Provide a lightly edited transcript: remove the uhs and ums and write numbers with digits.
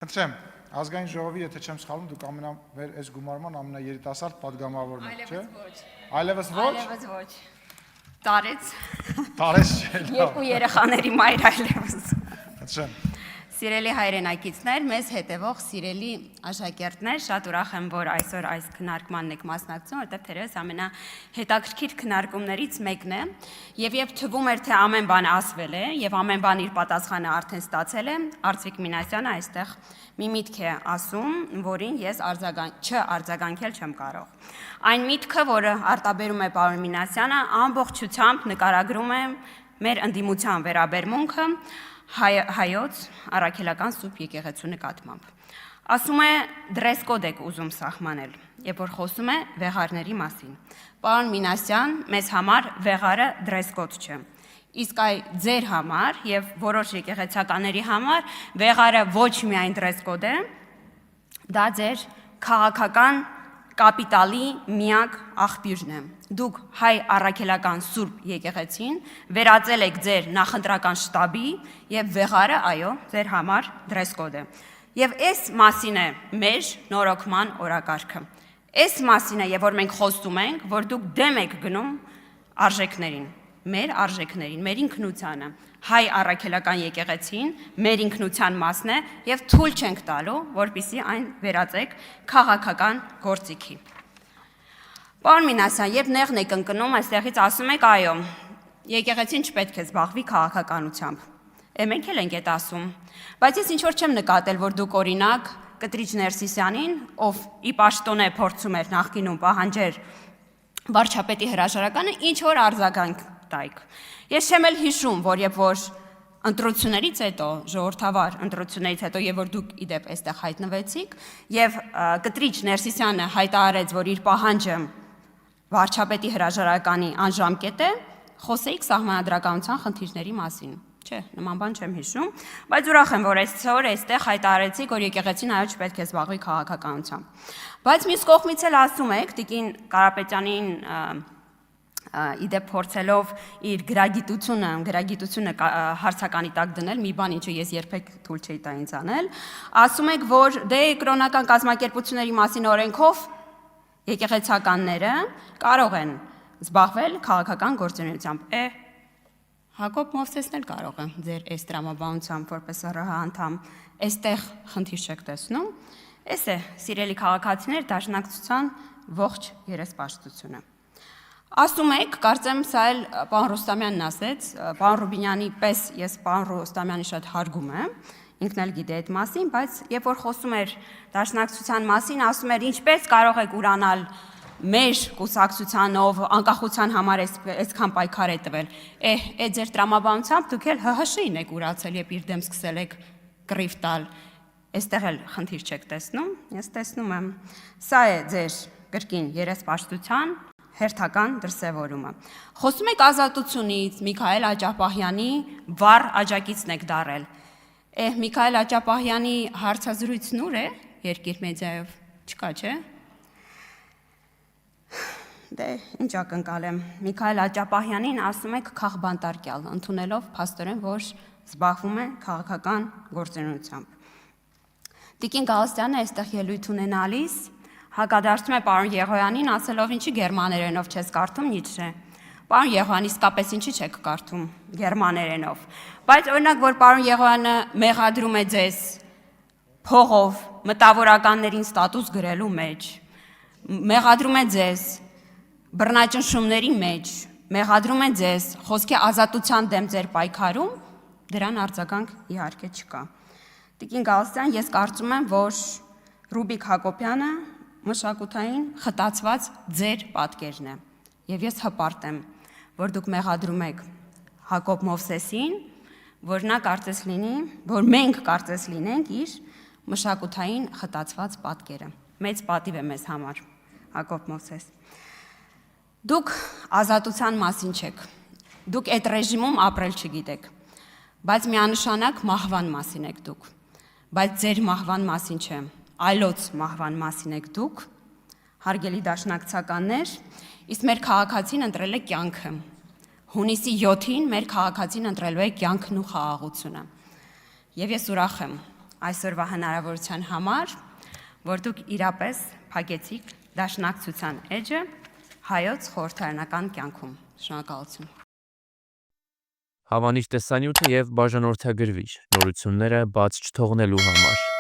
Խնդրեմ, ազգային ժողովի, եթե չեմ սխալվում, դուք այս գումարման ամենաերիտասարդ падգամավորն եք, չէ՞։ Այլևս ոչ։ Այլևս ոչ։ Տարեց։ Տարեց չէ։ Երկու երեխաների մայր այլևս։ Խնդրեմ։ Սիրելի հայրենակիցներ, մեզ հետևող սիրելի աշակերտներ, շատ ուրախ եմ, որ այսօր այս քննարկմանն եք մասնակցում, որտեղ թերևս ամենահետաքրքիր քննարկումներից մեկն է, եւ թվում էր, թե ամեն բան ասվել է եւ ամեն բան իր պատասխանը արդեն ստացել է, Արծվիկ Մինասյանը այստեղ մի միտք է ասում, որին ես արձագանքել չեմ կարող։ Այն միտքը, որը արտաբերում է պարոն Մինասյանը, ամբողջությամբ նկարագրում է մեր ընդդիմության վերաբերմունքը հայոց առաքելական սուրբ եկեղեցու նկատմամբ։ Ասում է դրես կոդ եք ուզում սահմանել, երբ որ խոսում է վեղարների մասին։ Պարոն Մինասյան, մեզ համար վեղարը դրես կոդ չէ։ Իսկ այ ձեր համար եւ որոշ եկեղեցականների համար վեղարը ոչ միայն դրես կոդ է, դա ձեր քաղաքական կապիտալի միակ աղբյուրն է։ Դուք հայ առաքելական սուրբ եկեղեցին վերածել եք ձեր նախընտրական շտաբի եւ վեղարը, այո, ձեր համար դրես կոդ է։ Եվ այս մասին է մեր նորոգման օրակարգը։ Այս մասին է, եւ որ մենք խոսում ենք, որ դուք դեմ եք գնում արժեքներին, մեր արժեքներին, մեր ինքնությանը։ Հայ առաքելական եկեղեցին մեր ինքնության մասն է եւ թույլ չենք տալու, որպեսզի այն վերածեք քաղաքական գործիքի։ Պարոն Մինասյան, երբ նեղն եք ընկնում, այստեղից ասում եք, այո, եկեղեցին չպետք է զբաղվի քաղաքականությամբ։ Մենք էլ ենք այդ ասում, բայց ես ինչ որ չեմ նկատել, որ դուք օրինակ Կտրիչ Ներսիսյանին, ով ի պաշտոնե փորձում էր նախկինում պահանջեր վարչապետի հրաժարականը, ինչ որ արձագանք տայք։ Ես չեմ էլ հիշում, որ երբ որ ընտրություններից հետո, ժողովրդավար ընտրություններից հետո, եւ որ դուք իդեպ այստեղ հայտնվեցիք, եւ Կտրիչ Ներսիսյանը հայտարարեց, որ իր պահանջը վարչապետի հրաժարականի անժամկետ է, խոսեիք սահմանադրականության խնդիրների մասին։ Չէ, նման բան չեմ հիշում, բայց ուրախ եմ, որ այսօր այստեղ հայտարարեցիք, որ եկեղեցին այո չպետք է զբաղվի քաղաքականությամբ։ Բայց մյուս կողմից էլ ասում եք Տիկին Կարապետյանին իդեպ փորձելով իր գրագիտությունը հարցականի տակ դնել, մի բան ինչը ես երբեք թույլ չէի տա ինձ անել, ասում եք, որ դե կրոնական կազմակերպությունների մասին օրենքով եկեղեցականները կարող են զբաղվել քաղաքական գործունեությամբ։ Հակոբ Մովսեսն էլ կարող է ձեր այս տրամաբանությամբ որպես ՌՀ անդամ այստեղ խնդիր չեք տեսնում։ Էս է, սիրելի քաղաքացիներ, դաշնակցության ողջ երեսպաշտությունը։ Ասում եք, կարծեմ սա էլ պարոն Ռուստամյանն ասեց, պարոն Ռուբինյանի պես ես պարոն Ռուստամյանի շատ հարգում եմ, ինքն էլ գիտե այդ մասին, բայց երբ որ խոսում էր դաշնակցության մասին, ասում էր ինչպես կարող եք ուրանալ մեր կուսակցությանով անկախության համար այսքան պայքար է տվել։ Այդ ձեր տրամաբանությամբ դուք էլ ՀՀՇ-ին եք ուրացել, երբ իր դեմ սկսել եք կռիվ տալ։ Այստեղ էլ խնդիր չեք տեսնում, ես տեսնում եմ։ Սա է ձեր կրկին երեսպաշտության հերթական դրսևորումը։ Խոսում եք ազատությունից, Միքայել Աճապահյանի վառ աջակիցն եք դարել։ Միքայել Աճապահյանի հարցազրույցն ուր է Երկիր մեդիայով, չկա, չէ՞։ Դե ինչ ակնկալեմ, Միքայել Աճապահյանին ասում եք քաղբանտարկյալ, ընդունելով փաստորեն, որ զբաղվում է քաղաքական գործունեությամբ։ Տիկին Գալստյանը այստեղ ելույթ ունենալիս հակադարձում է պարոն Եղոյանին, ասելով ինչի գերմաներենով չես կարդում, Նիցշե։ Պարոն Եղոյան, իսկապես ինչի չեք կարդում գերմաներենով։ Բայց օրինակ, որ պարոն Եղոյանը մեղադրում է ձեզ փողով մտավորականներին ստատուս գրելու մեջ, մեղադրում է ձեզ բռնաճնշումների մեջ, մեղադրում է ձեզ խոսքի ազատության դեմ ձեր պայքարում, դրան արձագանք իհարկե չկա։ Տիկին Գալստյան, ես կարծում եմ, որ Ռուբիկ Հակոբյանը մշակութային խտացված ձեր պատկերն է, եւ ես հպարտ եմ, որ դուք մեղադրում եք Հակոբ Մովսեսին, որ նա կարծես լինի, որ մենք կարծես լինենք իր մշակութային խտացված պատկերը։ Մեծ պատիվ է մեզ համար, Հակոբ Մովսես։ Դուք ազատության մասին չեք, դուք այդ ռեժիմում ապրել չգիտեք, բայց միանշանակ մահվան մասին եք դուք, բայց ձեր մահվան մասին չէ, այլոց մահվան մասին եք դուք, հարգելի դաշնակցականներ, իսկ մեր քաղաքացին ընտրել է կյանքը։ Հունիսի 7-ին մեր քաղաքացին ընտրելու է կյանքն ու խաղաղությունը։ Եվ ես ուրախ եմ, այսօրվա հնարավորության համար, որ դուք իրապես փակեցիք դաշնակցության էջը հայոց խորհրդարանական կյանքում։ Շնորհակալություն։ Հավանիչ տեսանյութը եւ բաժանորդագրվիչ նորությունները բաց չթողնելու համար։